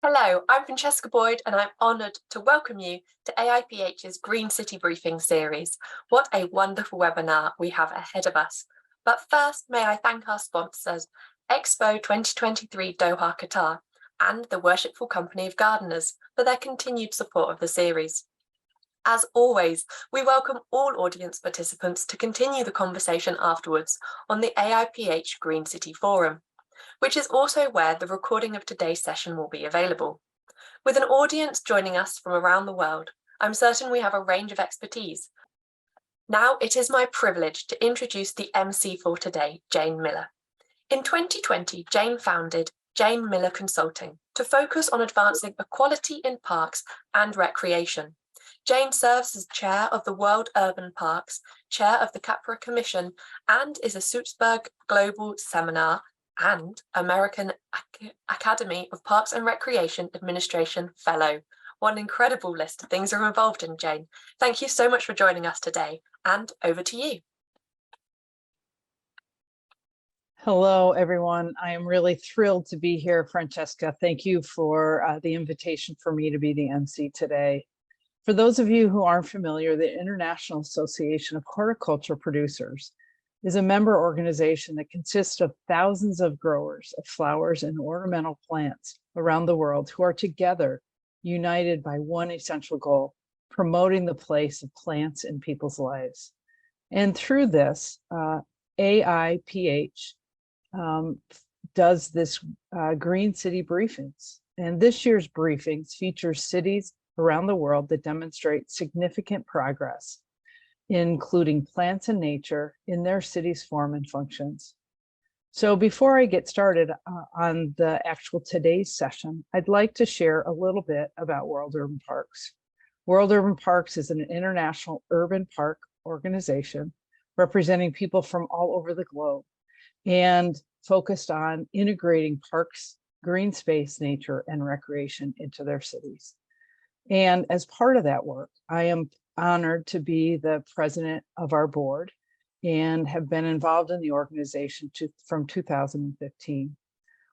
Hello, I'm Francesca Boyd and I'm honoured to welcome you to AIPH's Green City Briefing series. What a wonderful webinar we have ahead of us. But first, may I thank our sponsors, Expo 2023 Doha, Qatar, and the Worshipful Company of Gardeners for their continued support of the series. As always, we welcome all audience participants to continue the conversation afterwards on the AIPH Green City Forum, which is also where the recording of today's session will be available. With an audience joining us from around the world, I'm certain we have a range of expertise. Now it is my privilege to introduce the MC for today, Jayne Miller. In 2020, Jayne founded Jayne Miller Consulting to focus on advancing equality in parks and recreation. Jayne serves as chair of the World Urban Parks, chair of the Capra Commission, and is a Salzburg Global Seminar and American Academy of Parks and Recreation Administration Fellow. What an incredible list of things are involved in, Jayne. Thank you so much for joining us today, and over to you. Hello, everyone. I am really thrilled to be here, Francesca. Thank you for the invitation for me to be the MC today. For those of you who aren't familiar, the International Association of Horticulture Producers is a member organization that consists of thousands of growers of flowers and ornamental plants around the world who are together united by one essential goal: promoting the place of plants in people's lives. And through this, AIPH does this Green City Briefings. And this year's briefings features cities around the world that demonstrate significant progress, including plants and nature in their city's form and functions. So before I get started on the actual today's session, I'd like to share a little bit about World Urban Parks. World Urban Parks is an international urban park organization representing people from all over the globe and focused on integrating parks, green space, nature, and recreation into their cities. And as part of that work, I am honored to be the president of our board and have been involved in the organization from 2015.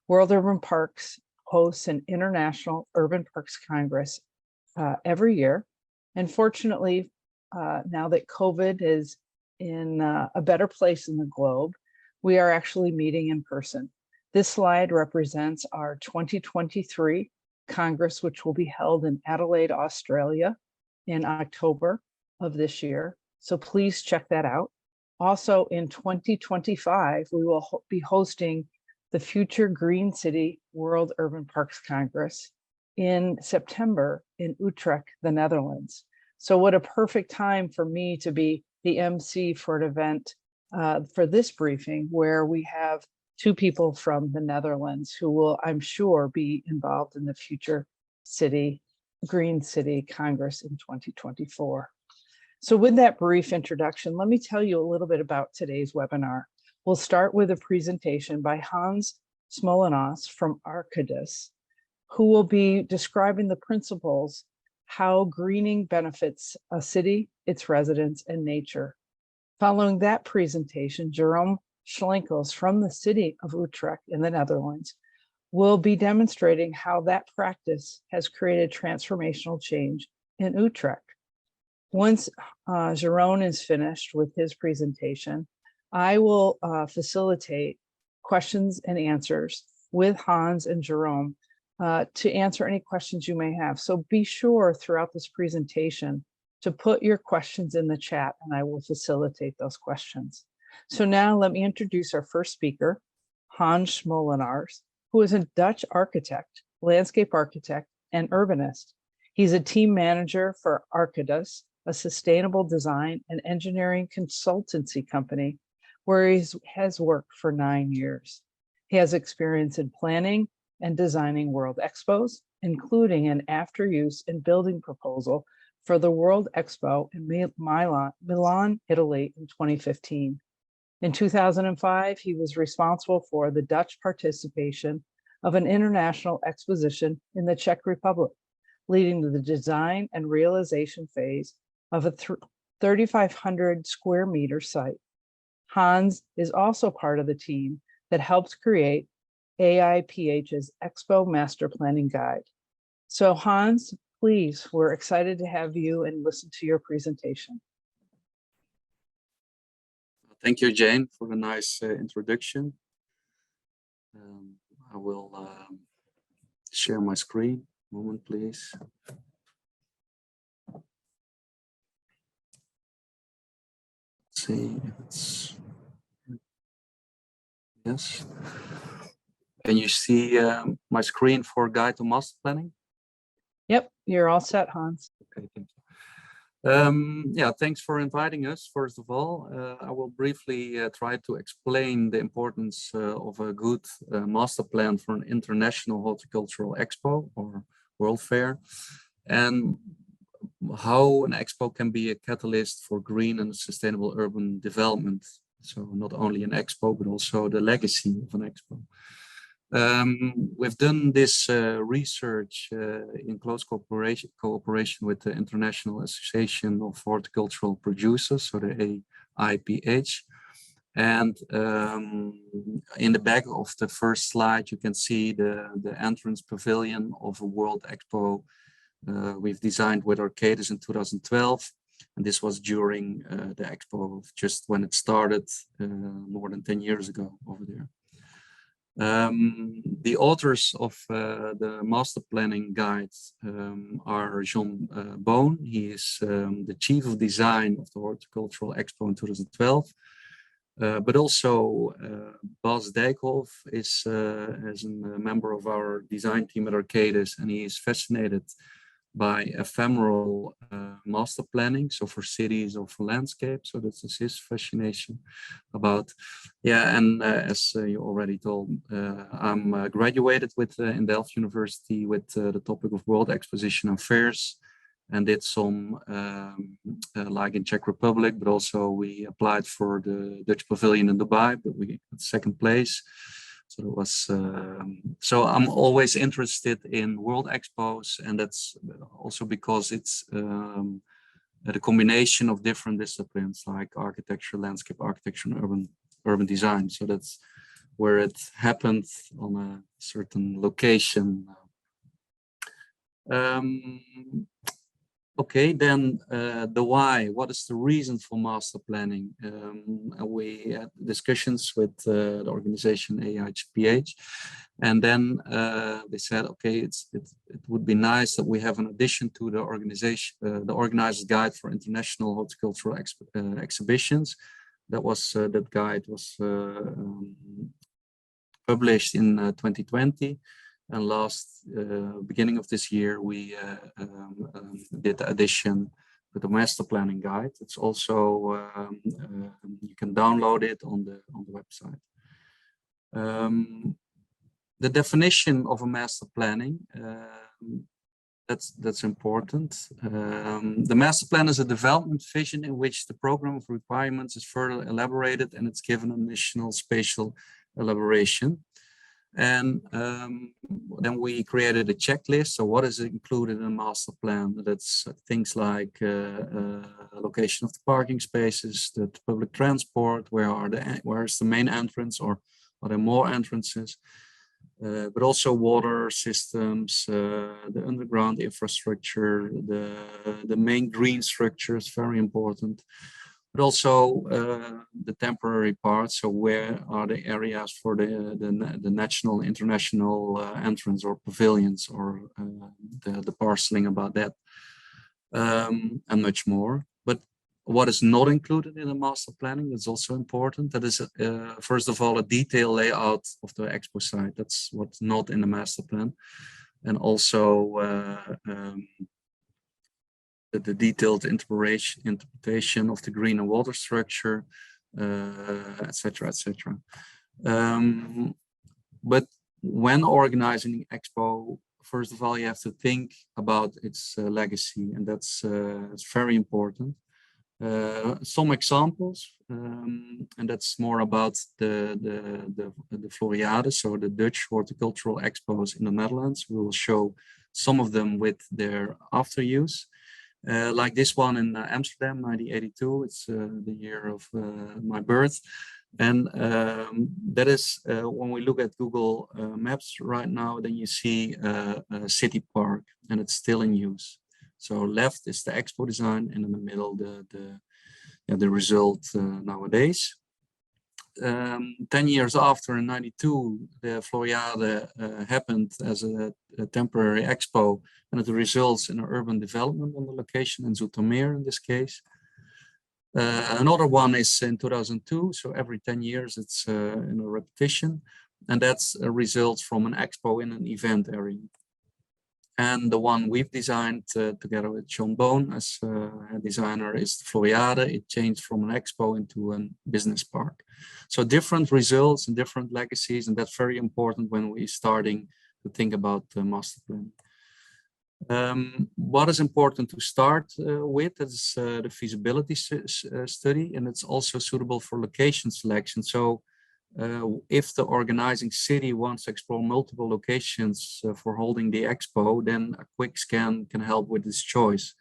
World Urban Parks hosts an International Urban Parks Congress every year. And fortunately, now that COVID is in a better place in the globe, we are actually meeting in person. This slide represents our 2023 Congress, which will be held in Adelaide, Australia in October of this year. So please check that out. Also in 2025, we will be hosting the Future Green City World Urban Parks Congress in September in Utrecht, the Netherlands. So what a perfect time for me to be the MC for an event for this briefing, where we have two people from the Netherlands who will, I'm sure, be involved in the Future Green City Congress in 2024. So with that brief introduction, let me tell you a little bit about today's webinar. We'll start with a presentation by Hans Smolenaers from Arcadis, who will be describing the principles how greening benefits a city, its residents, and nature. Following that presentation, Jeroen Schenkels from the City of Utrecht in the Netherlands will be demonstrating how that practice has created transformational change in Utrecht. Once Jeroen is finished with his presentation, I will facilitate questions and answers with Hans and Jeroen to answer any questions you may have. So be sure throughout this presentation to put your questions in the chat and I will facilitate those questions. So now let me introduce our first speaker, Hans Smolenaers, who is a Dutch architect, landscape architect, and urbanist. He's a team manager for Arcadis, a sustainable design and engineering consultancy company where he has worked for 9 years. He has experience in planning and designing World Expos, including an after-use and building proposal for the World Expo in Milan, Italy in 2015. In 2005, he was responsible for the Dutch participation of an international exposition in the Czech Republic, leading to the design and realization phase of a 3,500 square meter site. Hans is also part of the team that helped create AIPH's Expo Master Planning Guide, So Hans, please, we're excited to have you and listen to your presentation. Thank you, Jane, for the nice introduction. I will share my screen. Moment, please. Let's see if it's yes. Can you see my screen for Guide to Master Planning? Yep, you're all set, Hans. Okay, thank you. Yeah, thanks for inviting us. First of all, I will briefly try to explain the importance of a good master plan for an international horticultural expo or World Fair, and how an expo can be a catalyst for green and sustainable urban development. So not only an expo, but also the legacy of an expo. We've done this research in close cooperation with the International Association of Horticultural Producers, so the AIPH. And in the back of the first slide, you can see the entrance pavilion of a World Expo we've designed with Arcadis in 2012. And this was during the Expo, just when it started more than 10 years ago over there. The authors of the master planning guide are Jean Boon. He is the chief of design of the Horticultural Expo in 2012. But also Bas Dijkhoff is as a member of our design team at Arcadis, and he is fascinated by ephemeral master planning, so for cities or for landscapes. So that's his fascination about. Yeah, and as you already told, I'm graduated with in Delft University with the topic of World Exposition and Fairs, and did some like in Czech Republic, but also we applied for the Dutch Pavilion in Dubai, but we got second place. So it was, so I'm always interested in World Expos, and that's also because it's the combination of different disciplines like architecture, landscape architecture, and urban design. So that's where it happened on a certain location. Okay, then the why. What is the reason for master planning? We had discussions with the organization AIPH, and then they said, okay, it would be nice that we have an addition to the organization, the organizer's guide for international horticultural exhibitions. That guide was published in 2020. And beginning of this year, we did the addition with the master planning guide. It's also you can download it on the website. The definition of a master planning, that's important. The master plan is a development vision in which the program of requirements is further elaborated and it's given an additional spatial elaboration. And then we created a checklist. So what is included in a master plan? That's things like location of the parking spaces, the public transport, where is the main entrance, or are there more entrances? But also water systems, the underground infrastructure, the main green structure is very important. But also the temporary parts. So where are the areas for the national, international entrance or pavilions, or the parceling about that, and much more. But what is not included in the master planning is also important. That is, first of all, a detailed layout of the expo site. That's what's not in the master plan. And also the detailed interpretation of the green and water structure, etc., etc. But when organizing Expo, first of all, you have to think about its legacy, and that's it's very important. Some examples, and that's more about the Floriade, so the Dutch horticultural expos in the Netherlands. We will show some of them with their after use. Like this one in Amsterdam, 1982, it's the year of my birth. And that is when we look at Google Maps right now, then you see a city park, and it's still in use. So left is the Expo design, and in the middle the result nowadays. 10 years after, in '92, the Floriade happened as a temporary expo, and it results in an urban development on the location in Zoetermeer in this case. Another one is in 2002, so every 10 years it's in a repetition, and that's a result from an expo in an event area. And the one we've designed together with John Bone as a designer is the Floriade. It changed from an expo into a business park. So different results and different legacies, and that's very important when we're starting to think about the master plan. What is important to start with is the feasibility study, and it's also suitable for location selection. So if the organizing city wants to explore multiple locations for holding the expo, then a quick scan can help with this choice.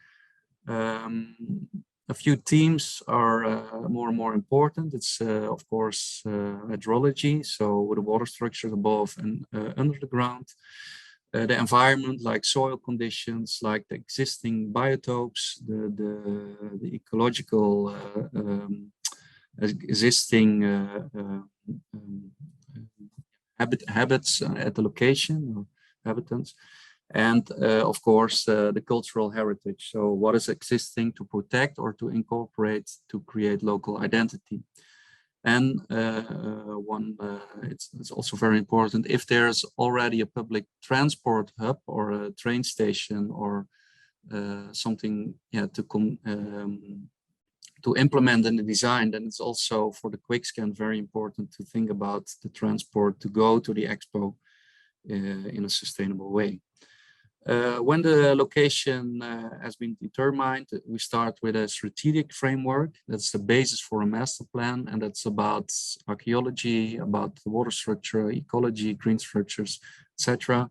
A few themes are more and more important. It's of course hydrology, so with the water structures above and under the ground. The environment, like soil conditions, like the existing biotopes, the ecological existing habits at the location, or habitants, and of course the cultural heritage. So what is existing to protect or to incorporate to create local identity. And it's also very important, if there's already a public transport hub or a train station or something, yeah, to implement in the design, then it's also for the quick scan very important to think about the transport to go to the expo in a sustainable way. When the location has been determined, we start with a strategic framework. That's the basis for a master plan, and that's about archaeology, about the water structure, ecology, green structures, etc.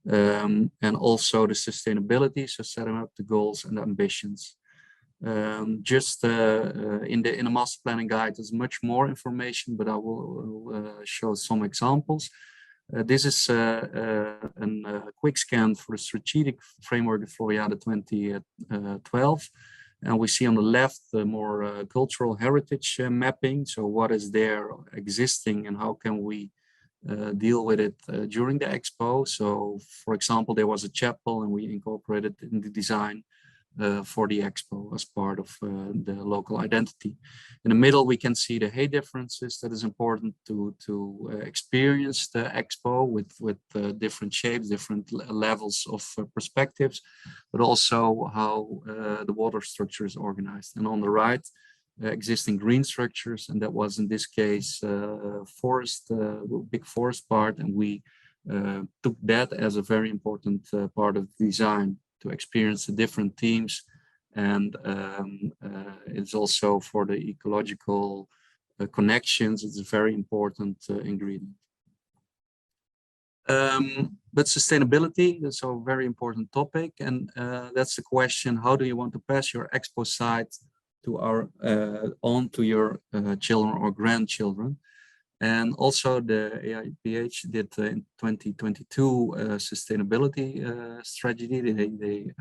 And also the sustainability, so setting up the goals and the ambitions. In a master planning guide, there's much more information, but I will show some examples. This is a quick scan for the strategic framework of Floriade 2012. And we see on the left the more cultural heritage mapping. So what is there existing and how can we deal with it during the expo? So for example, there was a chapel and we incorporated it in the design for the expo as part of the local identity. In the middle, we can see the hay differences that is important to experience the expo with different shapes, different levels of perspectives, but also how the water structure is organized. And on the right, existing green structures, and that was in this case forest, big forest part, and we took that as a very important part of the design to experience the different themes, and it's also for the ecological connections. It's a very important ingredient. But sustainability is a very important topic, and that's the question: how do you want to pass your expo site to on to your children or grandchildren? And also the AIPH did in 2022 sustainability strategy. They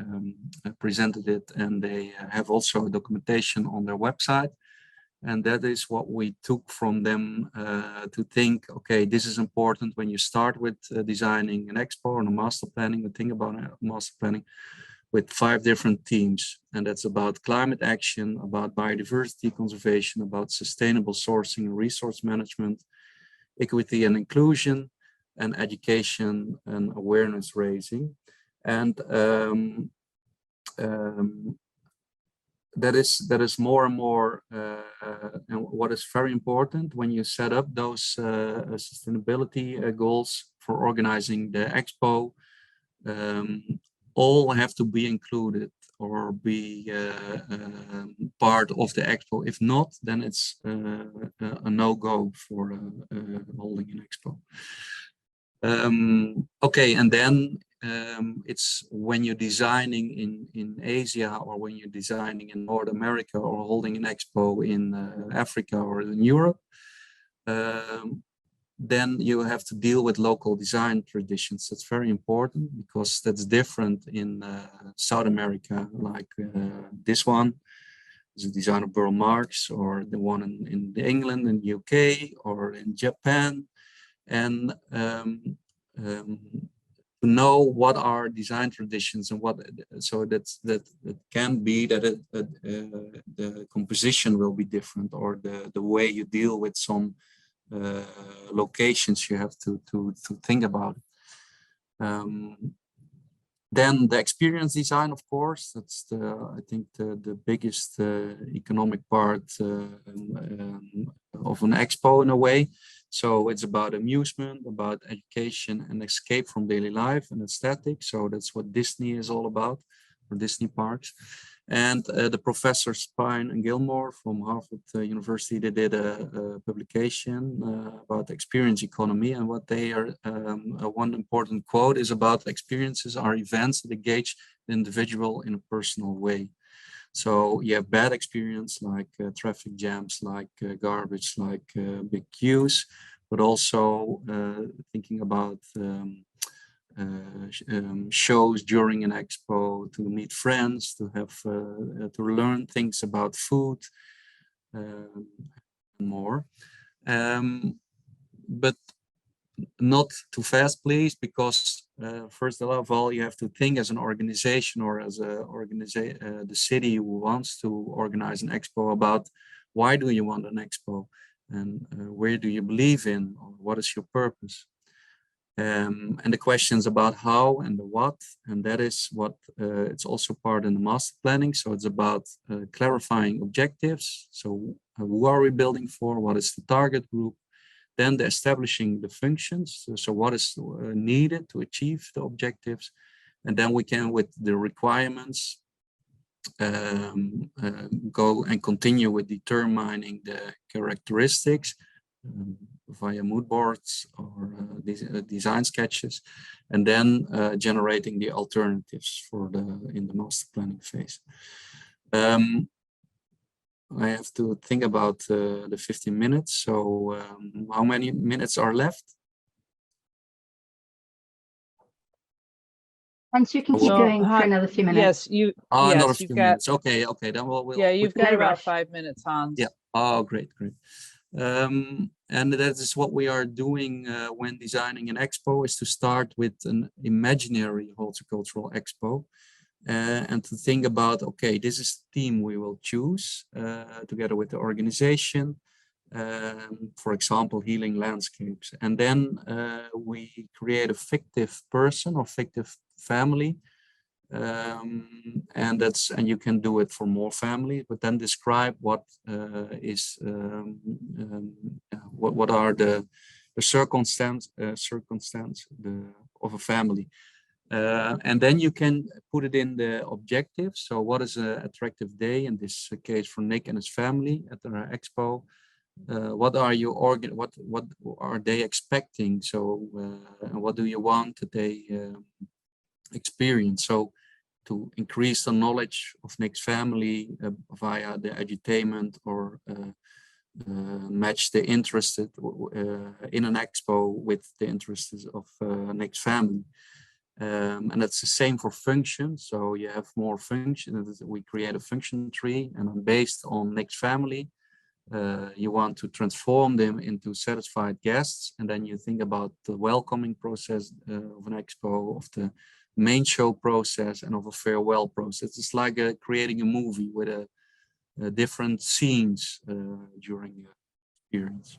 presented it, and they have also documentation on their website. And that is what we took from them to think, okay, this is important when you start with designing an expo and a master planning, the thing about master planning with 5 different themes. And that's about climate action, about biodiversity conservation, about sustainable sourcing and resource management, equity and inclusion, and education and awareness raising. And that is more and more, and what is very important when you set up those sustainability goals for organizing the expo, all have to be included or be part of the expo. If not, then it's a no-go for holding an expo. Okay, and then it's when you're designing in Asia, or when you're designing in North America, or holding an expo in Africa or in Europe, then you have to deal with local design traditions. That's very important because that's different in South America, like this one is a design of Burl Marx, or the one in England and UK, or in Japan. And to know what are design traditions and what, so that can be that the composition will be different, or the way you deal with some locations you have to think about. Then the experience design, of course, that's I think the biggest economic part of an expo in a way. So it's about amusement, about education, and escape from daily life and aesthetics. So that's what Disney is all about, or Disney parks. And the professors Spine and Gilmore from Harvard University, they did a publication about experience economy, and what they are, one important quote is about experiences are events that engage the individual in a personal way. So you have bad experience like traffic jams, like garbage, like big queues, but also thinking about shows during an expo, to meet friends, to have to learn things about food and more. But not too fast, please, because first of all, you have to think as an organization, or as a the city who wants to organize an expo, about why do you want an expo, and where do you believe in, or what is your purpose. And the questions about how and the what, and that is what it's also part in the master planning. So it's about clarifying objectives. So who are we building for? What is the target group? Then the establishing the functions. So what is needed to achieve the objectives? And then we can, with the requirements, go and continue with determining the characteristics via mood boards or design sketches, and then generating the alternatives for in the master planning phase. I have to think about the 15 minutes. So how many minutes are left? And you can keep going for another few minutes. Yes, another yes, few minutes. Okay, then we'll yeah, you've got no about rush. 5 minutes, Hans. Yeah. Oh, great. And that is what we are doing when designing an expo, is to start with an imaginary horticultural expo, and to think about, okay, this is the theme we will choose together with the organization, for example, healing landscapes. And then we create a fictive person or fictive family, and you can do it for more families, but then describe what what are the circumstance of a family, and then you can put it in the objectives. So what is an attractive day in this case for Nick and his family at the expo? What are you what are they expecting? So what do you want that they experience? So to increase the knowledge of Nick's family via the edutainment, or match the interest in an expo with the interests of Nick's family. And that's the same for functions. So you have more functions. We create a function tree, and then based on Nick's family, you want to transform them into satisfied guests. And then you think about the welcoming process of an expo, of the main show process, and of a farewell process. It's like creating a movie with different scenes during the experience.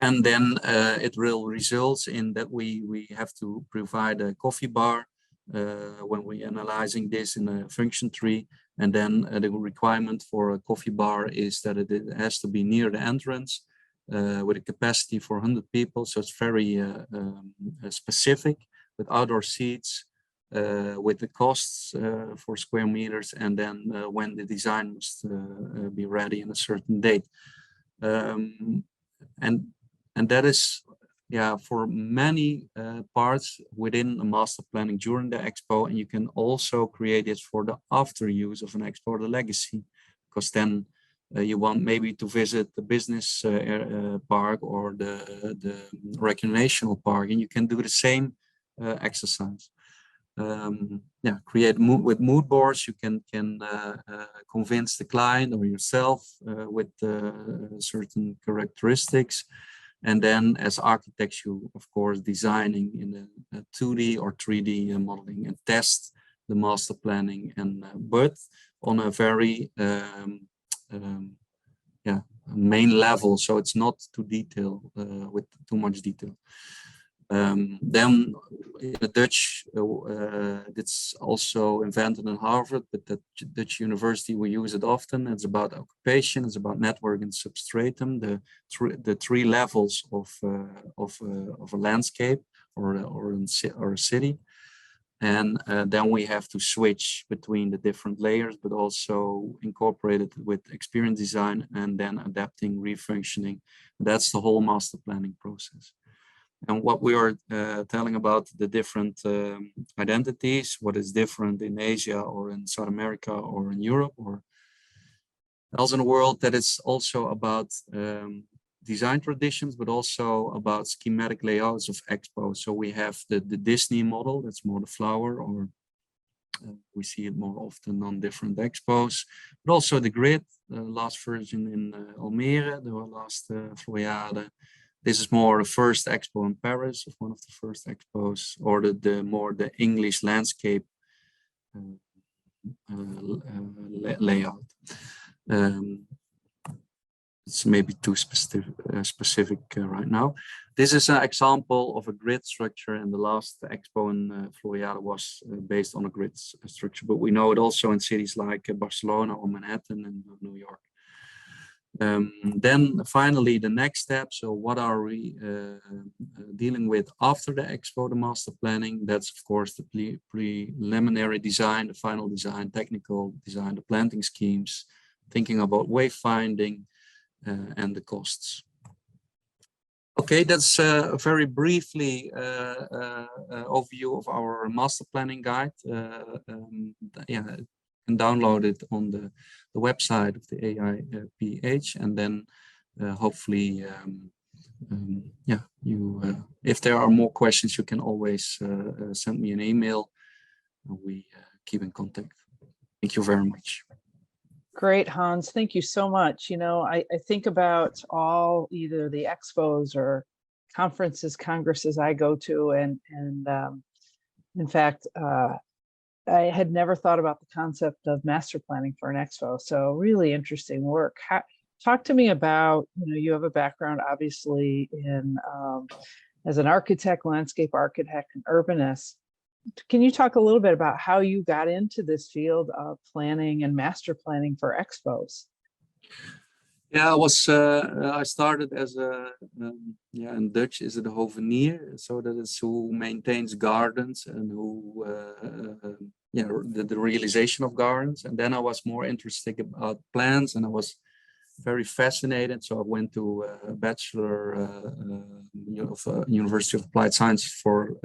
And then it will result in that we have to provide a coffee bar when we're analyzing this in a function tree. And then the requirement for a coffee bar is that it has to be near the entrance with a capacity for 100 people. So it's very specific, with outdoor seats, with the costs for square meters, and then when the design must be ready in a certain date. And that is, yeah, for many parts within the master planning during the expo. And you can also create it for the after use of an expo, the legacy, because then you want maybe to visit the business park or the recreational park, and you can do the same exercise. Create with mood boards. You can convince the client or yourself with certain characteristics, and then as architects, you of course designing in a 2D or 3D modeling and test the master planning, and but on a very main level, so it's not too detailed with too much detail. Then in the Dutch, it's also invented in Harvard, but the Dutch university, we use it often. It's about occupation, it's about network and substratum, the three levels of a landscape or a city. And then we have to switch between the different layers, but also incorporate it with experience design and then adapting, refunctioning. That's the whole master planning process. And what we are telling about the different identities, what is different in Asia or in South America or in Europe or else in the world, that it's also about design traditions, but also about schematic layouts of Expo. So we have the Disney model, that's more the flower, or we see it more often on different expos, but also the grid, the last version in Almere, the last Floriade. This is more the first expo in Paris, of one of the first expos, or the English landscape layout. It's maybe too specific right now. This is an example of a grid structure, and the last expo in Floriade was based on a grid structure, but we know it also in cities like Barcelona or Manhattan and New York. Then finally, the next step. So what are we dealing with after the expo, the master planning? That's of course the preliminary design, the final design, technical design, the planting schemes, thinking about wayfinding and the costs. Okay, that's very briefly overview of our master planning guide. And download it on the website of the AIPH, and then hopefully, if there are more questions, you can always send me an email. We keep in contact. Thank you very much. Great, Hans. Thank you so much. You know, I think about all either the expos or conferences, congresses I go to, and in fact, I had never thought about the concept of master planning for an expo. So really interesting work. Talk to me about, you know, you have a background obviously in as an architect, landscape architect, and urbanist. Can you talk a little bit about how you got into this field of planning and master planning for expos? Yeah, I started as a, in Dutch is it a hovenier, so that is who maintains gardens and who, the realization of gardens. And then I was more interested about plants, and I was very fascinated. So I went to a bachelor of University of Applied Science for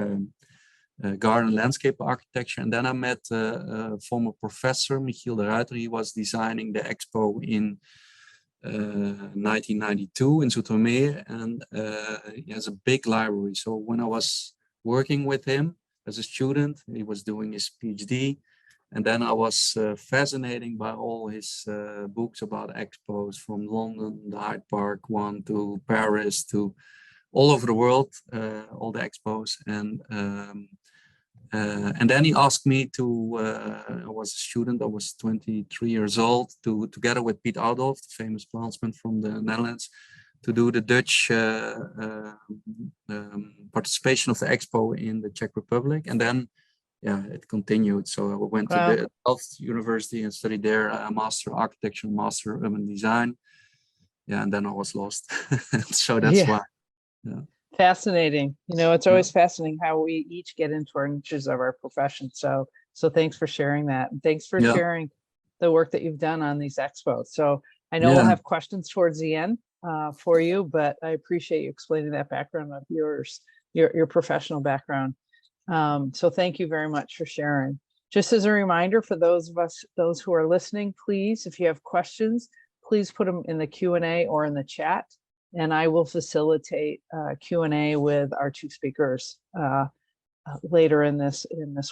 garden landscape architecture. And then I met a former professor, Michiel de Ruiter. He was designing the expo in 1992 in Zoetermeer, and he has a big library. So when I was working with him as a student, he was doing his PhD, and then I was fascinated by all his books about expos, from London, the Hyde Park one, to Paris, to all over the world, all the expos. And then he asked me to, I was a student, I was 23 years old, to together with Piet Oudolf, the famous plantsman from the Netherlands, to do the Dutch participation of the expo in the Czech Republic. And then, it continued. So I went to the Delft University and studied there a master architecture, master urban design. Yeah, and then I was lost. So that's why. Yeah. Fascinating. You know, it's always fascinating how we each get into our niches of our profession. So thanks for sharing that. And thanks for sharing the work that you've done on these expos. So I know we'll have questions towards the end for you, but I appreciate you explaining that background of yours, your professional background. So thank you very much for sharing. Just as a reminder for those who are listening, please, if you have questions, please put them in the Q&A or in the chat, and I will facilitate Q&A with our two speakers later in this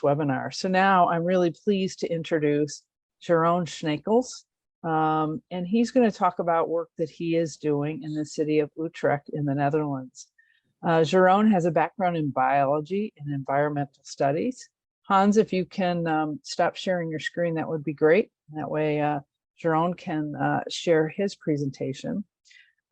webinar. So now I'm really pleased to introduce Jeroen Schenkels, and he's going to talk about work that he is doing in the city of Utrecht in the Netherlands. Jeroen has a background in biology and environmental studies. Hans, if you can stop sharing your screen, that would be great. That way Jeroen can share his presentation.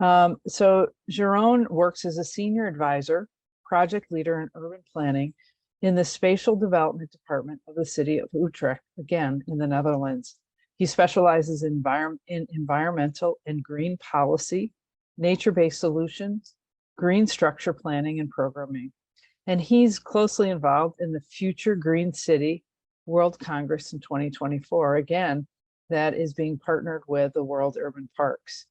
So Jeroen works as a senior advisor, project leader in urban planning in the spatial development department of the city of Utrecht, again, in the Netherlands. He specializes in environmental and green policy, nature-based solutions, green structure planning and programming. And he's closely involved in the Future Green City World Congress in 2024. Again, that is being partnered with the World Urban Parks.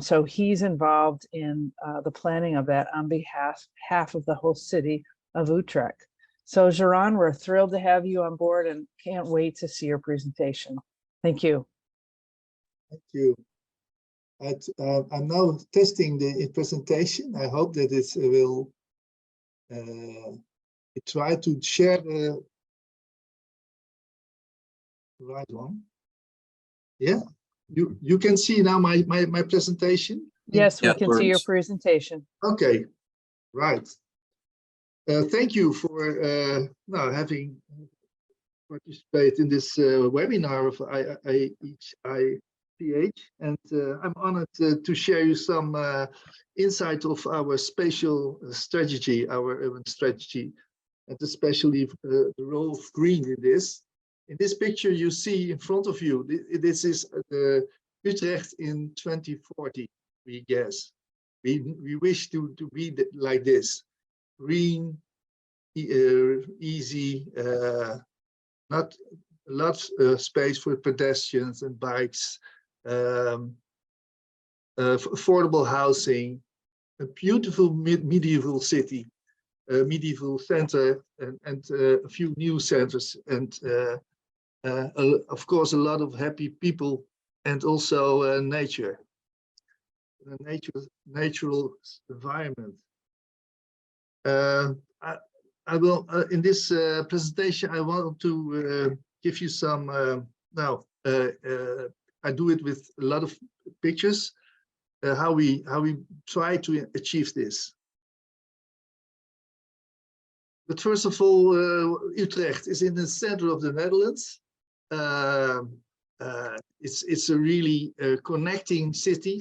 So he's involved in the planning of that on behalf of the host city of Utrecht. So Jeroen, we're thrilled to have you on board and can't wait to see your presentation. Thank you. Thank you. I'm now testing the presentation. I hope that it will try to share the right one. Yeah, you can see now my presentation. Yes, we can see your presentation. Okay, right. Thank you for having participated in this webinar of AIPH, and I'm honored to share you some insight of our spatial strategy, our urban strategy, and especially the role of green in this. In this picture you see in front of you, this is Utrecht in 2040, we guess. We wish to be like this. Green, easy, not a lot of space for pedestrians and bikes, affordable housing, a beautiful medieval city, a medieval center, and a few new centers, and of course a lot of happy people, and also nature, natural environment. I will in this presentation I want to give you some I do it with a lot of pictures, how we try to achieve this. But first of all, Utrecht is in the center of the Netherlands. It's a really connecting city.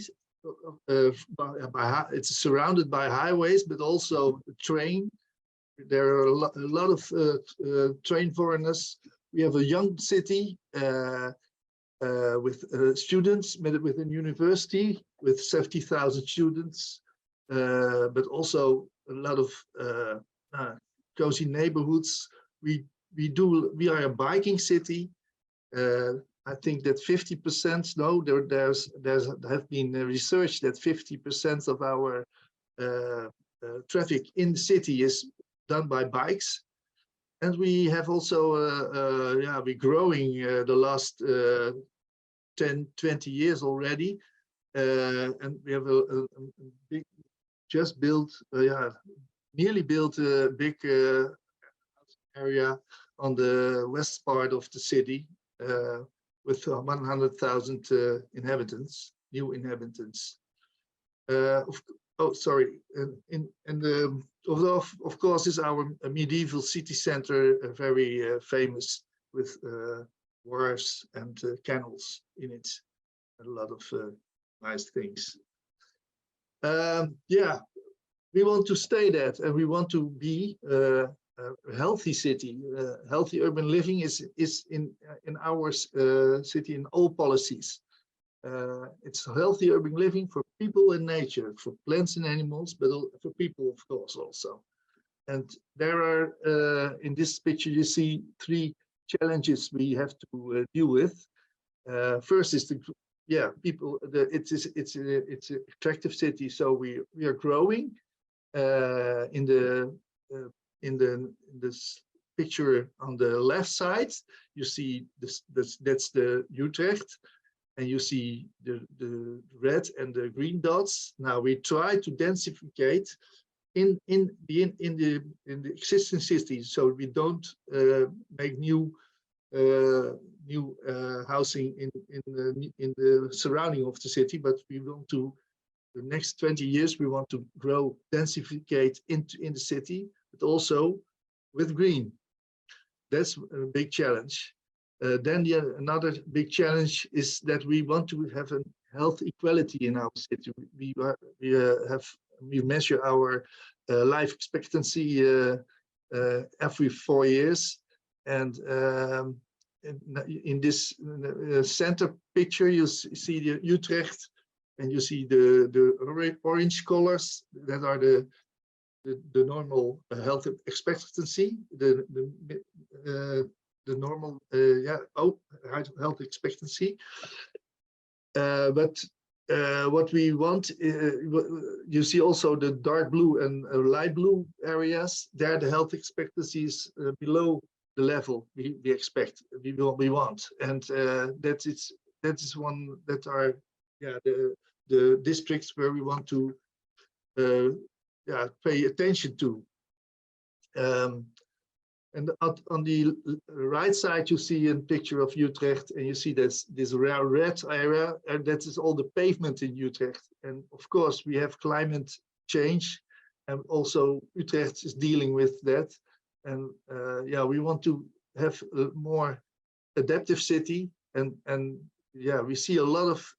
It's surrounded by highways, but also a train. There are a lot of train foreigners. We have a young city with students, with a university with 70,000 students, but also a lot of cozy neighborhoods. We are a biking city. I think that 50%, no, there have been research that 50% of our traffic in the city is done by bikes. And we have also, we're growing the last 10, 20 years already. And we have a big, just built, nearly built a big area on the west part of the city with 100,000 inhabitants, new inhabitants. Of course, is our medieval city center very famous with wharves and canals in it, and a lot of nice things. We want to stay that, and we want to be a healthy city. Healthy urban living is in our city in all policies. It's healthy urban living for people and nature, for plants and animals, but for people, of course, also. And there are, in this picture, you see 3 challenges we have to deal with. First is people. It's an attractive city, so we are growing. In this picture on the left side, you see that's the Utrecht. and you see the red and the green dots. Now we try to densificate in the existing cities, so we don't make new housing in the surrounding of the city, but we want to, the next 20 years, we want to grow, densificate in the city, but also with green. That's a big challenge. Then another big challenge is that we want to have a health equality in our city. We measure our life expectancy every 4 years, and in this center picture you see the Utrecht, and you see the orange colors that are the normal health expectancy, the normal health expectancy. But what we want, you see also the dark blue and light blue areas. There, the health expectancy is below the level we expect, we want, and that is one that are the districts where we want to pay attention to. And on the right side, you see a picture of Utrecht, and you see this red area, and that is all the pavement in Utrecht. And of course, we have climate change, and also Utrecht is dealing with that. And we want to have a more adaptive city, and we see a lot of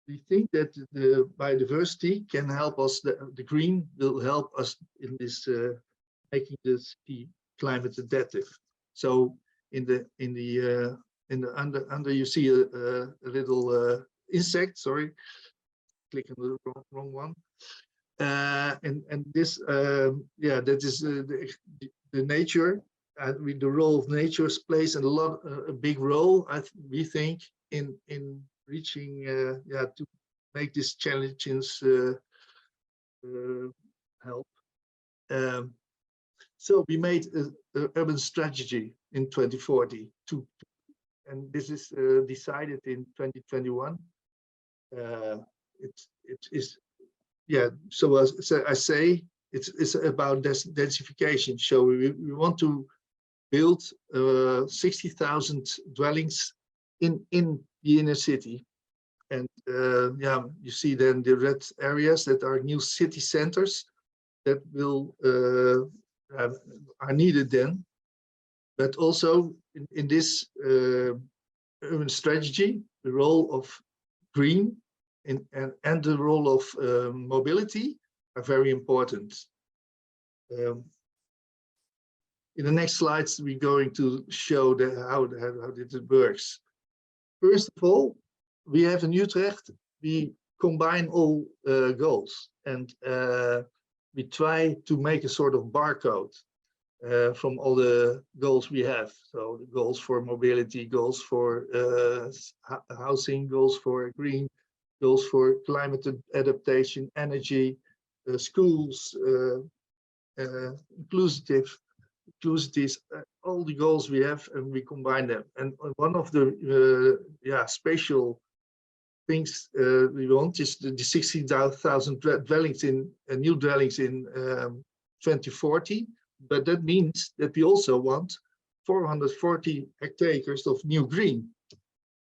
we think that the biodiversity can help us. The green will help us in this making the city climate adaptive. So in the under you see a little insect. Sorry, click on the wrong one. And this that is the nature. With the role of nature plays a big role. We think in reaching to make these challenges help. So we made an urban strategy in 2040 and this is decided in 2021. It is so as I say, it's about densification. So we want to build 60,000 dwellings in the inner city, and you see then the red areas that are new city centers that will are needed then. But also in this urban strategy, the role of green and the role of mobility are very important. In the next slides, we're going to show how it works. First of all, we have in Utrecht, we combine all goals, and we try to make a sort of barcode from all the goals we have. So the goals for mobility, goals for housing, goals for green, goals for climate adaptation, energy, schools, inclusiveness, all the goals we have, and we combine them. And one of the special things we want is the 60,000 dwellings in new dwellings in 2040. But that means that we also want 440 hectares of new green,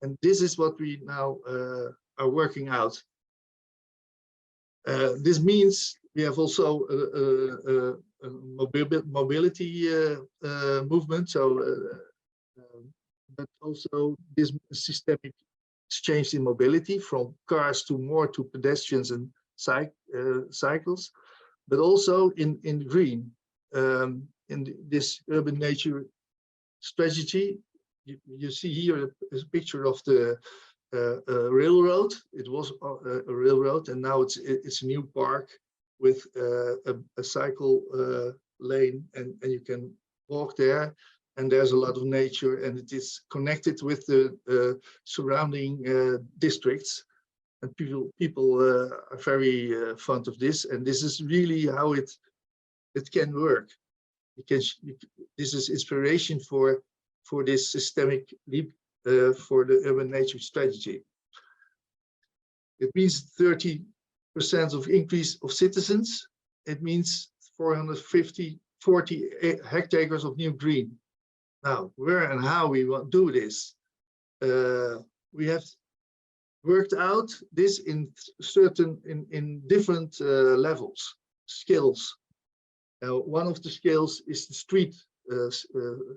and this is what we now are working out. This means we have also a mobility movement. So, but also this systemic exchange in mobility from cars to more to pedestrians and cycles, but also in green. In this urban nature strategy, you see here a picture of the railroad. It was a railroad, and now it's a new park with a cycle lane, and you can walk there, and there's a lot of nature, and it is connected with the surrounding districts, and people are very fond of this, and this is really how it can work. Because this is inspiration for for this systemic leap for the urban nature strategy. It means 30% of increase of citizens. It means 40 hectares of new green. Now, where and how we want to do this? We have worked out this in different levels, skills. One of the skills is the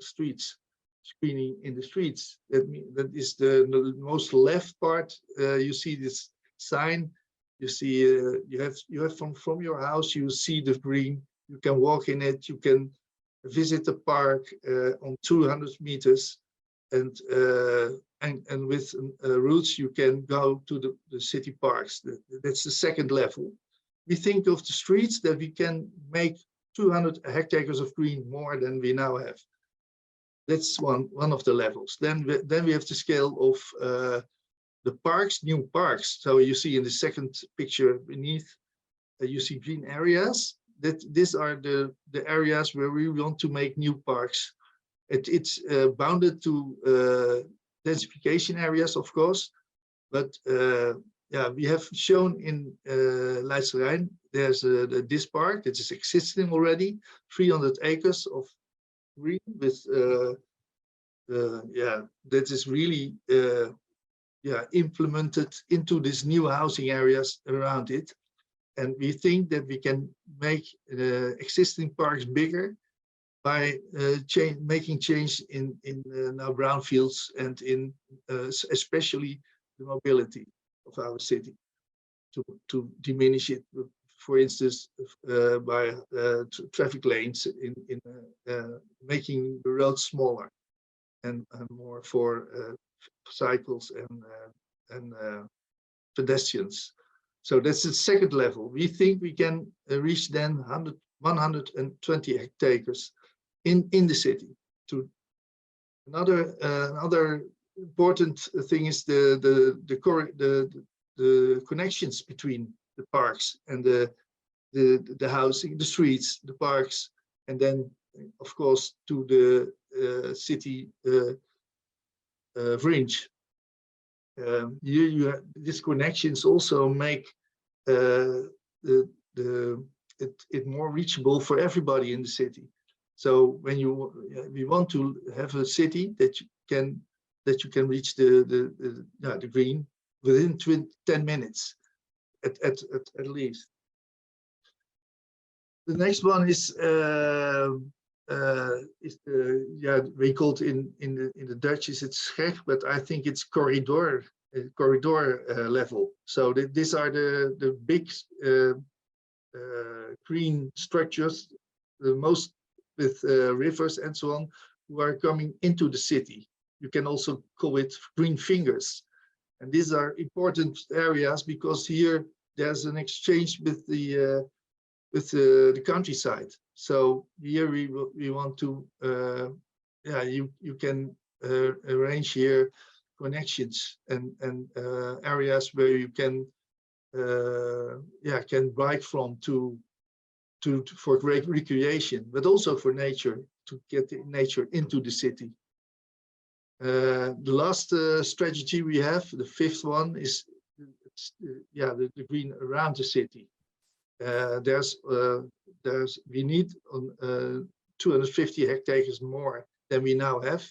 streets, screening in the streets. That is the most left part. You see this sign. You see you have from your house. You see the green. You can walk in it. You can visit the park on 200 meters, and with routes you can go to the city parks. That's the second level. We think of the streets that we can make 200 hectares of green more than we now have. That's one of the levels. Then we have the scale of the parks, new parks. So you see in the second picture beneath, you see green areas. These are the areas where we want to make new parks. It's bounded to densification areas, of course, but yeah, we have shown in Leidse Rijn, there's this park that is existing already, 300 acres of green with yeah, that is really yeah, implemented into these new housing areas around it. And we think that we can make existing parks bigger by making change in now brownfields and in especially the mobility of our city to diminish it, for instance, by traffic lanes in making the roads smaller and more for cycles and pedestrians. So that's the second level. We think we can reach then 120 hectares in the city. To another important thing is the connections between the parks and the housing, the streets, the parks, and then of course to the city fringe. Here you have these connections also make it more reachable for everybody in the city. So when we want to have a city that you can reach the green within 10 minutes at least. The next one is yeah, we call it in the Dutch is it's Scheg, but I think it's corridor level. So these are the big green structures, the most with rivers and so on, who are coming into the city. You can also call it green fingers. And these are important areas because here there's an exchange with the countryside. So here we want to yeah, you can arrange here connections and areas where you can yeah, can bike from for great recreation, but also for nature, to get the nature into the city. The last strategy we have, the fifth one, is yeah, the green around the city. We need 250 hectares more than we now have.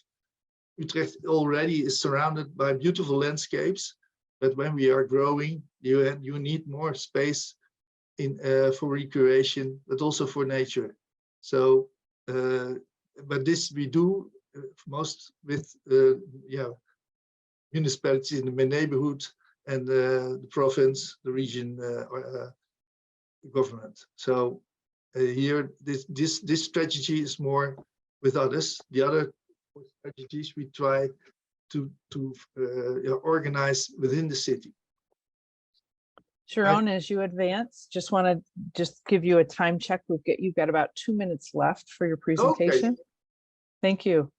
Utrecht already is surrounded by beautiful landscapes, but when we are growing, you need more space for recreation, but also for nature. So, but this we do most with yeah, municipalities in the neighborhood and the province, the region, government. So here, this strategy is more with others. The other strategies we try to organize within the city. Jeroen, as you advance, just want to give you a time check. You've got about 2 minutes left for your presentation. Okay. Thank you.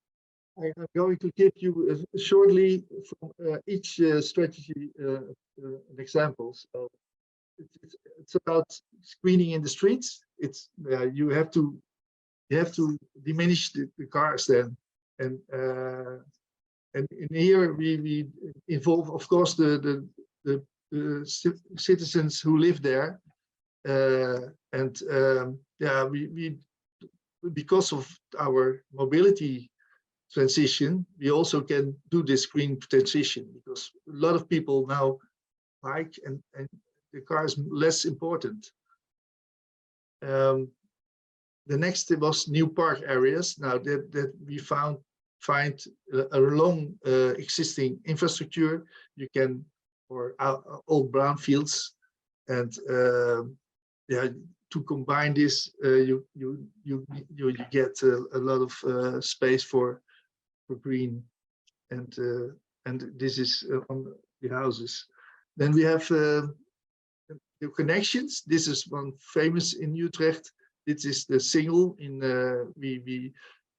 I'm going to give you shortly from each strategy an example. So it's about screening in the streets. It's you have to diminish the cars then. And in here we involve, of course, the citizens who live there, yeah, we because of our mobility transition, we also can do this green transition, because a lot of people now bike, and the car is less important. The next was new park areas. Now that we find a long existing infrastructure, you can, or old brownfields, and yeah, to combine this, you get a lot of space for green, and this is on the houses. Then we have the connections. This is one famous in Utrecht. This is the single in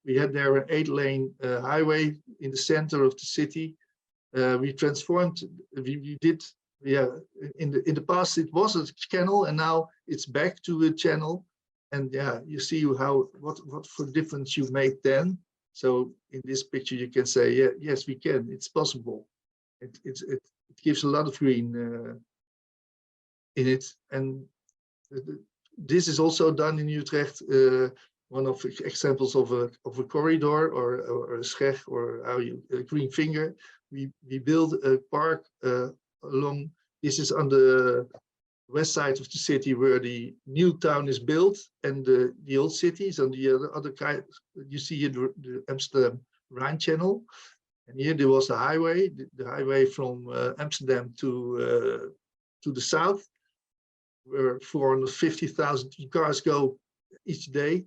we had there an 8-lane highway in the center of the city. We transformed. We did. Yeah, in the past it was a canal, and now it's back to a channel. And yeah, you see how what for difference you made then. So in this picture you can say, yeah, yes, we can. It's possible. It gives a lot of green in it, and this is also done in Utrecht. One of the examples of a corridor or a scheg, or how you a green finger. We build a park along. This is on the west side of the city where the new town is built, and the old cities on the other kind. You see here the Amsterdam Rhine Channel, and here there was the highway, the highway from Amsterdam to the south, where 450,000 cars go each day.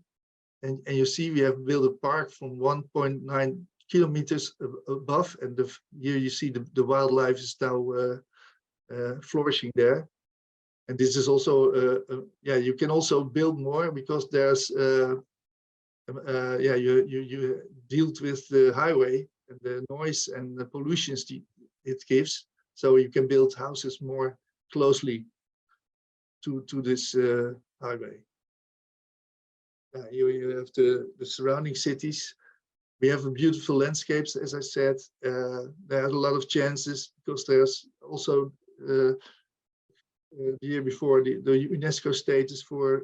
And you see we have built a park from 1.9 kilometers above, and here you see the wildlife is now flourishing there. And this is also, yeah, you can also build more, because there's, yeah, you dealt with the highway and the noise and the pollutions it gives. So you can build houses more closely to this highway. You have the surrounding cities. We have a beautiful landscapes, as I said. There are a lot of chances, because there's also the year before the UNESCO status for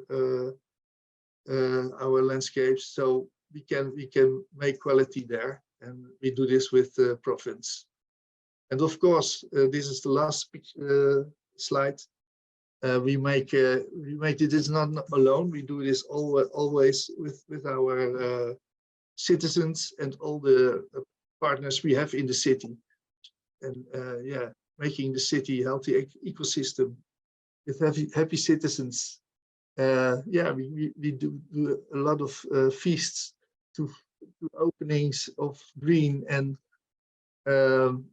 our landscapes. So we can make quality there, and we do this with profits. And of course, this is the last slide. We make it is not alone. We do this always with our citizens and all the partners we have in the city, and yeah, making the city a healthy ecosystem with happy citizens. Yeah, we do a lot of feasts to openings of green, and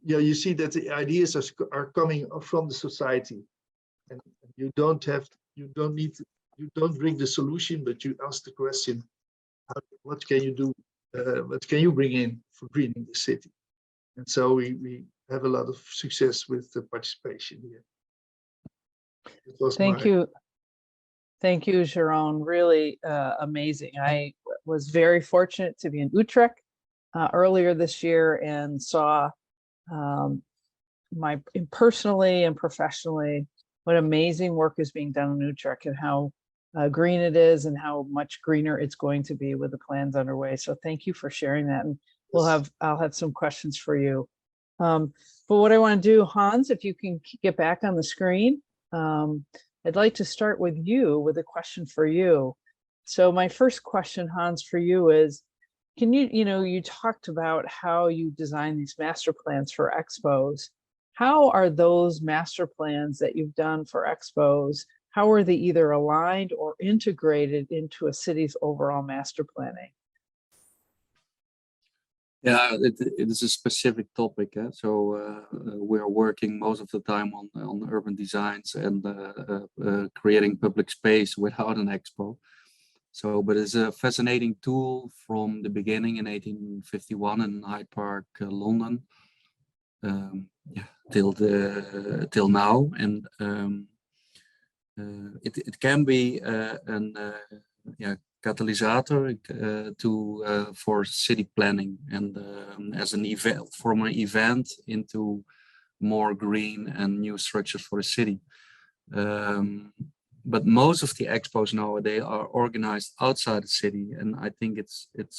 yeah, you see that the ideas are coming from the society. And you don't bring the solution, but you ask the question, what can you do? What can you bring in for greening the city? And so we have a lot of success with the participation here. Thank you. Thank you, Jeroen. Really amazing. I was very fortunate to be in Utrecht earlier this year, and saw personally and professionally what amazing work is being done in Utrecht, and how green it is, and how much greener it's going to be with the plans underway. So thank you for sharing that. And I'll have some questions for you. But what I want to do, Hans, if you can get back on the screen, I'd like to start with you with a question for you. So my first question, Hans, for you is, can you talked about how you design these master plans for expos. How are those master plans that you've done for expos, how are they either aligned or integrated into a city's overall master planning? Yeah, it is a specific topic. So we are working most of the time on urban designs and creating public space without an expo. So, but it's a fascinating tool from the beginning in 1851 in Hyde Park, London. Yeah, till now, and it can be catalysator for city planning and as an event, from an event into more green and new structures for the city. But most of the expos nowadays are organized outside the city, and I think it's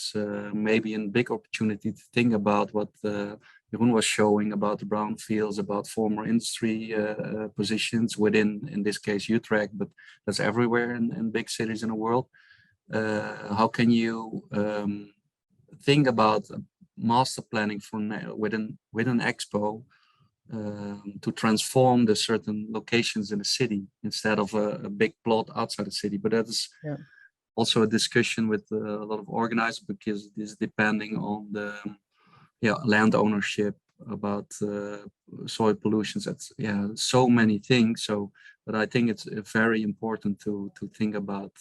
maybe a big opportunity to think about what Jeroen was showing about the brownfields, about former industry positions within, in this case, Utrecht, but that's everywhere in big cities in the world. How can you think about master planning for within an expo to transform the certain locations in the city instead of a big plot outside the city? But that is also a discussion with a lot of organizers, because it is depending on the land ownership, about soil pollutions. That's so many things. So, but I think it's very important to think about.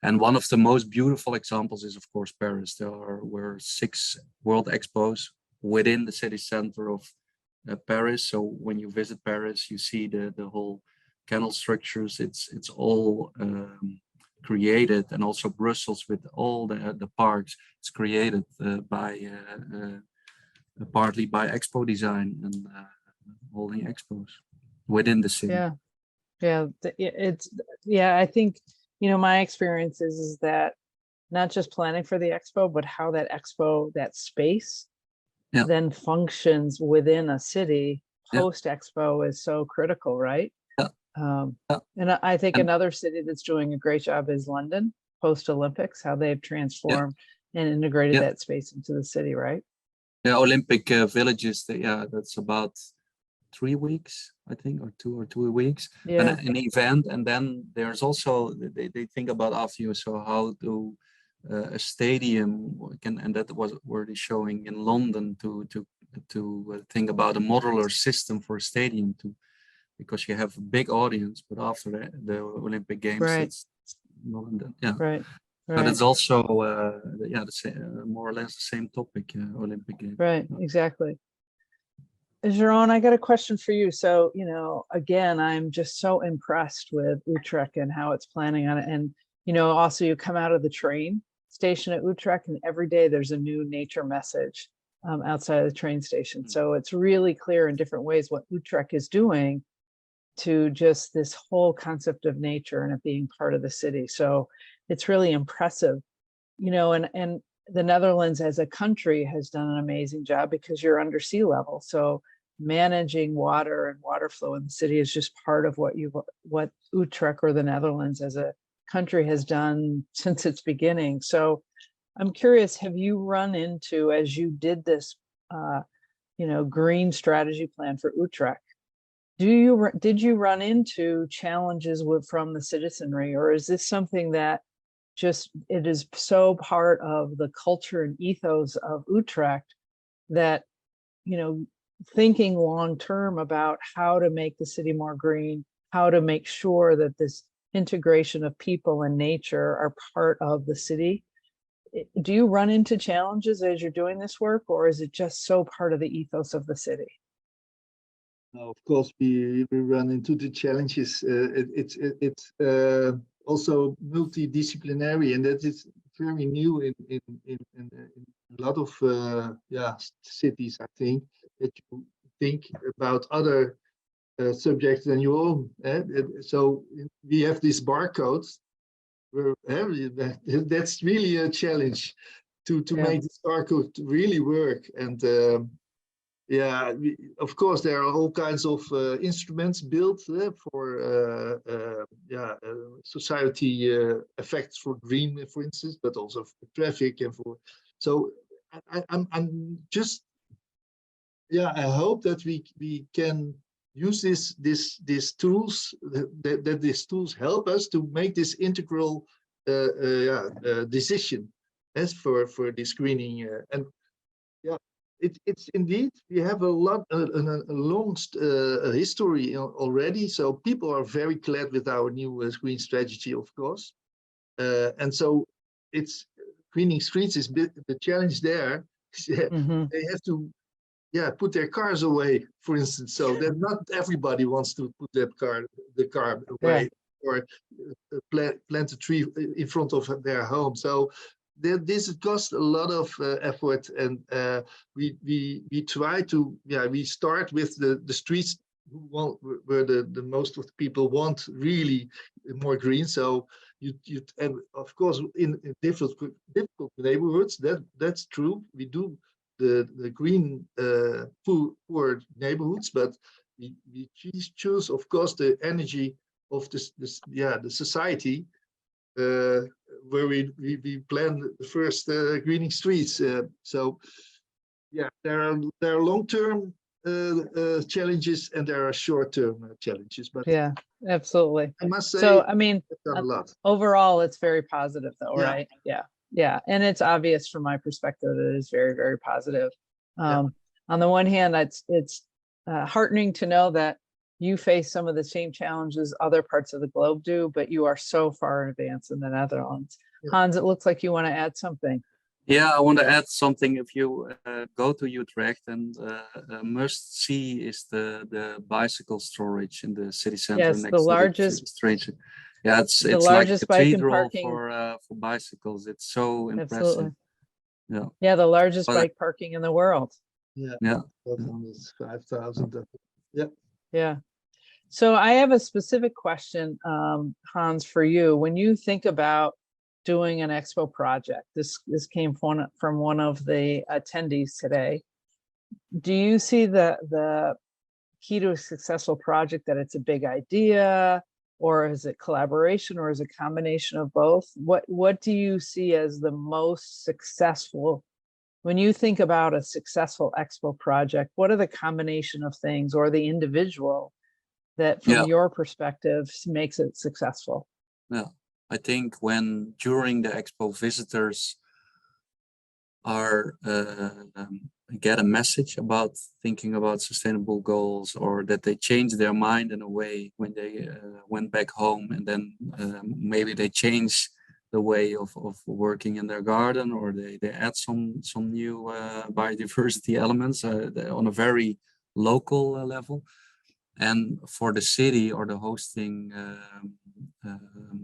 And one of the most beautiful examples is, of course, Paris. There were 6 World Expos within the city center of Paris. So when you visit Paris, you see the whole canal structures. It's all created, and also Brussels with all the parks. It's created partly by expo design and holding expos within the city. I think, my experience is that not just planning for the expo, but how that expo, that space then functions within a city post expo is so critical, right? And I think another city that's doing a great job is London post Olympics, how they've transformed and integrated that space into the city, right? Olympic villages, that's about 3 weeks, I think, or 2 weeks, an event. And then there's also, they think about after you, so how do a stadium can, and that was already showing in London, to think about a modular system for a stadium, because you have a big audience, but after the Olympic Games, it's London. But it's also more or less the same topic, Olympic Games. Right, exactly. Jeroen, I got a question for you. So, again, I'm just so impressed with Utrecht and how it's planning on it. And, also you come out of the train station at Utrecht, and every day there's a new nature message outside of the train station. So it's really clear in different ways what Utrecht is doing to just this whole concept of nature and it being part of the city. So it's really impressive, and the Netherlands as a country has done an amazing job, because you're under sea level. So managing water and water flow in the city is just part of what Utrecht, or the Netherlands as a country, has done since its beginning. So I'm curious, have you run into, as you did this, green strategy plan for Utrecht, did you run into challenges from the citizenry, or is this something that it is so part of the culture and ethos of Utrecht that, thinking long-term about how to make the city more green, how to make sure that this integration of people and nature are part of the city? Do you run into challenges as you're doing this work, or is it just so part of the ethos of the city? Of course, we run into the challenges. It's also multidisciplinary, and that is very new in a lot of cities. I think that you think about other subjects than your own. So we have these barcodes. That's really a challenge to make this barcode really work. And of course, there are all kinds of instruments built for society effects for green, for instance, but also for traffic and for. So I'm just I hope that we can use these tools, that these tools help us to make this integral decision as for this screening and. It's indeed, we have a long history already, so people are very glad with our new green strategy, of course. And so it's greening streets is the challenge there. They have to put their cars away, for instance, so that not everybody wants to put the car away. or plant a tree in front of their home. So this costs a lot of effort, and we try to we start with the streets where the most of the people want really more green. So and of course in difficult neighborhoods, that's true. We do the green poor neighborhoods, but we choose of course the energy of the society where we plan the first greening streets. So yeah, there are long-term challenges and there are short-term challenges, but yeah, absolutely. I must say, so I mean, done a lot. Overall it's very positive though, Yeah. right? Yeah, and it's obvious from my perspective that it is very, very positive. On the one hand, it's heartening to know that you face some of the same challenges other parts of the globe do, but you are so far in advance in the Netherlands. Hans, it looks like you want to add something. Yeah, I want to add something. If you go to Utrecht, and must see is the bicycle storage in the city center. Yes, next the to largest. Street. Yeah, it's largest like a bike and cathedral parking. for bicycles. It's so impressive. Absolutely. Yeah, the largest But, bike parking in the world. Yeah. 5,000. Yeah. So I have a specific question, Hans, for you. When you think about doing an Expo project, this came from one of the attendees today. Do you see the key to a successful project that it's a big idea, or is it collaboration, or is it a combination of both? What do you see as the most successful? When you think about a successful Expo project, what are the combination of things or the individual that from your perspective makes it successful? Yeah, I think when during the Expo visitors are get a message about thinking about sustainable goals, or that they change their mind in a way when they went back home, and then maybe they change the way of working in their garden, or they add some new biodiversity elements on a very local level. And for the city or the hosting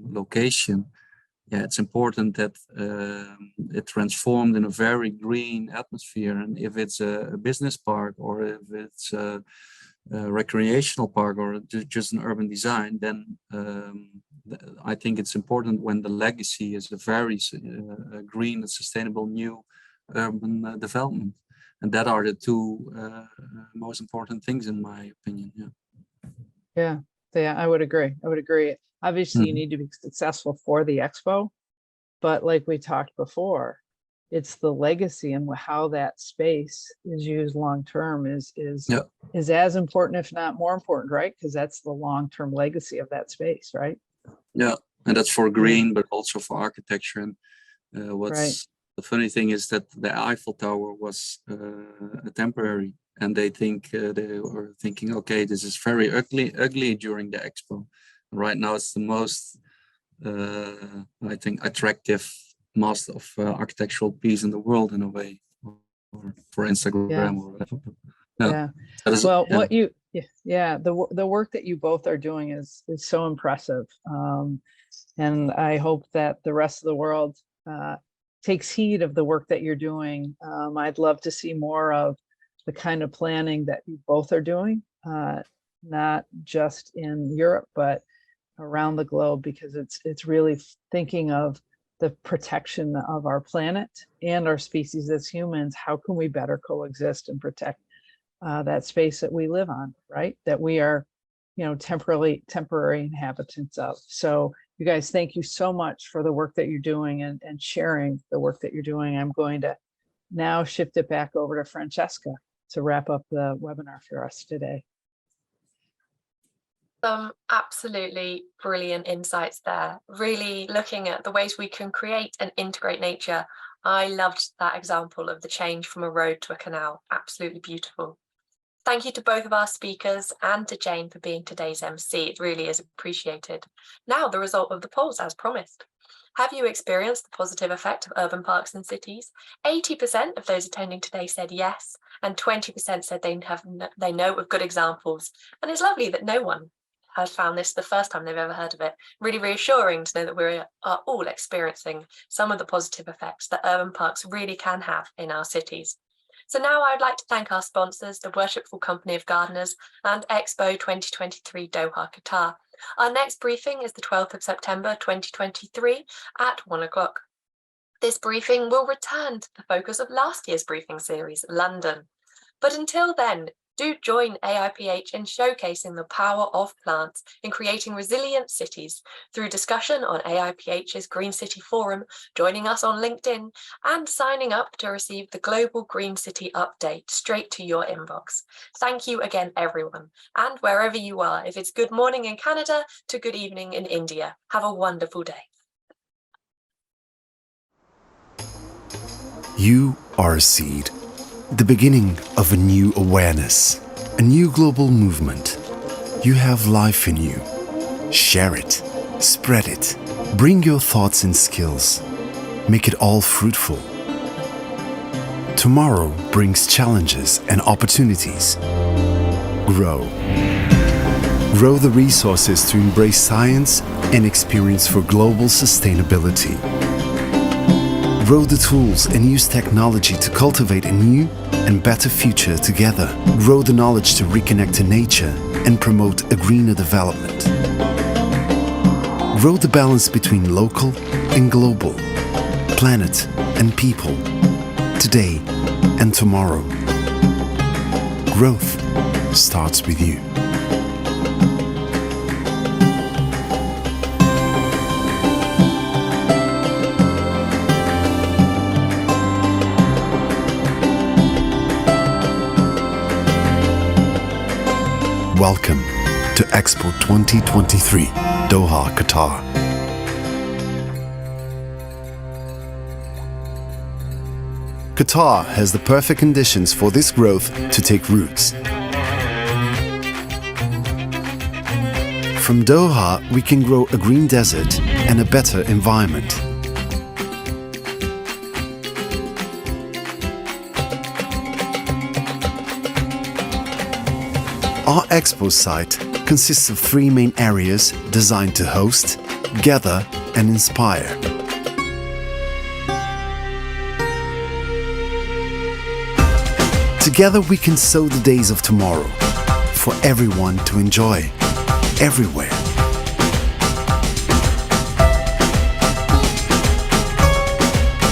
location, it's important that it transformed in a very green atmosphere. And if it's a business park, or if it's a recreational park, or just an urban design, then I think it's important when the legacy is a very green and sustainable new urban development. And that are the two most important things in my opinion. Yeah, I would agree. Obviously, you need to be successful for the Expo, but like we talked before, it's the legacy and how that space is used long term is as important, if not more important, right? Because that's the long term legacy of that space, right? Yeah, and that's for green, but also for architecture. And the funny thing is that the Eiffel Tower was temporary, and they were thinking, okay, this is very ugly during the Expo. Right now, it's the most, I think, attractive master of architectural piece in the world in a way, or for Instagram or whatever. The work that you both are doing is so impressive, and I hope that the rest of the world takes heed of the work that you're doing. I'd love to see more of the kind of planning that you both are doing, not just in Europe, but around the globe, because it's really thinking of the protection of our planet and our species as humans. How can we better coexist and protect that space that we live on, right? That we are, temporary inhabitants of. So you guys, thank you so much for the work that you're doing and sharing the work that you're doing. I'm going to now shift it back over to Francesca to wrap up the webinar for us today. Some absolutely brilliant insights there, really looking at the ways we can create and integrate nature. I loved that example of the change from a road to a canal. Absolutely beautiful. Thank you to both of our speakers and to Jayne for being today's MC. It really is appreciated. Now, the result of the polls, as promised. Have you experienced the positive effect of urban parks and cities? 80% of those attending today said yes, and 20% said they know of good examples. And it's lovely that no one has found this the first time they've ever heard of it. Really reassuring to know that we are all experiencing some of the positive effects that urban parks really can have in our cities. So now I'd like to thank our sponsors, the Worshipful Company of Gardeners and Expo 2023 Doha, Qatar. Our next briefing is the 12th of September 2023 at 1 o'clock. This briefing will return to the focus of last year's briefing series, London. But until then, do join AIPH in showcasing the power of plants in creating resilient cities through discussion on AIPH's Green City Forum, joining us on LinkedIn, and signing up to receive the Global Green City Update straight to your inbox. Thank you again, everyone. And wherever you are, if it's good morning in Canada to good evening in India, have a wonderful day. You are a seed. The beginning of a new awareness, a new global movement. You have life in you. Share it, spread it, bring your thoughts and skills. Make it all fruitful. Tomorrow brings challenges and opportunities. Grow. Grow the resources to embrace science and experience for global sustainability. Grow the tools and use technology to cultivate a new and better future together. Grow the knowledge to reconnect to nature and promote a greener development. Grow the balance between local and global, planet and people, today and tomorrow. Growth starts with you. Welcome to Expo 2023, Doha, Qatar. Qatar has the perfect conditions for this growth to take roots. From Doha, we can grow a green desert and a better environment. Our Expo site consists of 3 main areas designed to host, gather, and inspire. Together we can sow the days of tomorrow for everyone to enjoy, everywhere.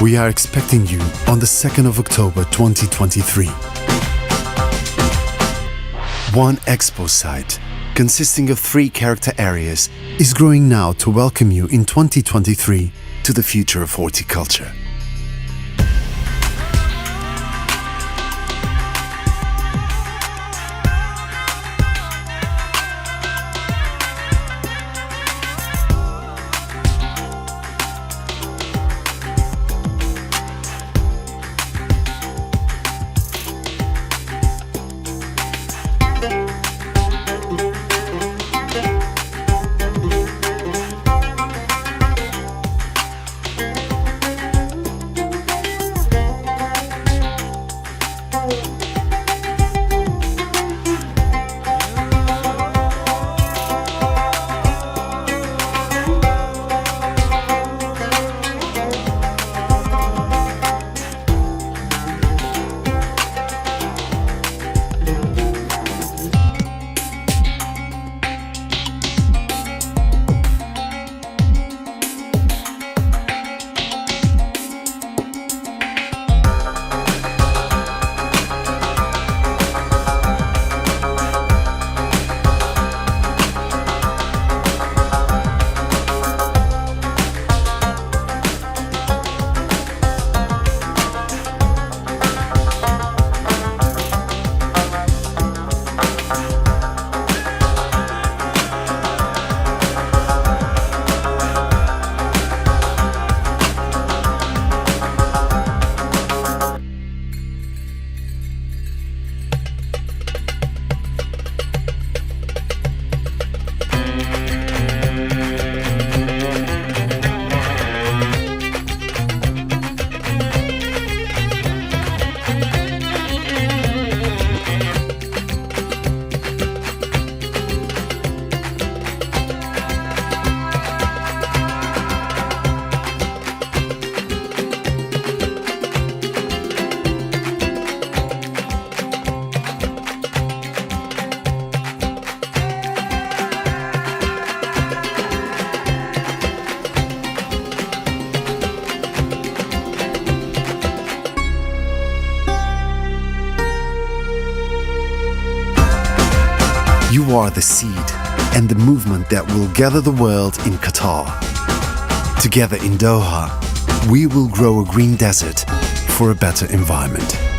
We are expecting you on the 2nd of October 2023. One Expo site, consisting of 3 character areas, is growing now to welcome you in 2023 to the future of horticulture. You are the seed and the movement that will gather the world in Qatar. Together in Doha, we will grow a green desert for a better environment.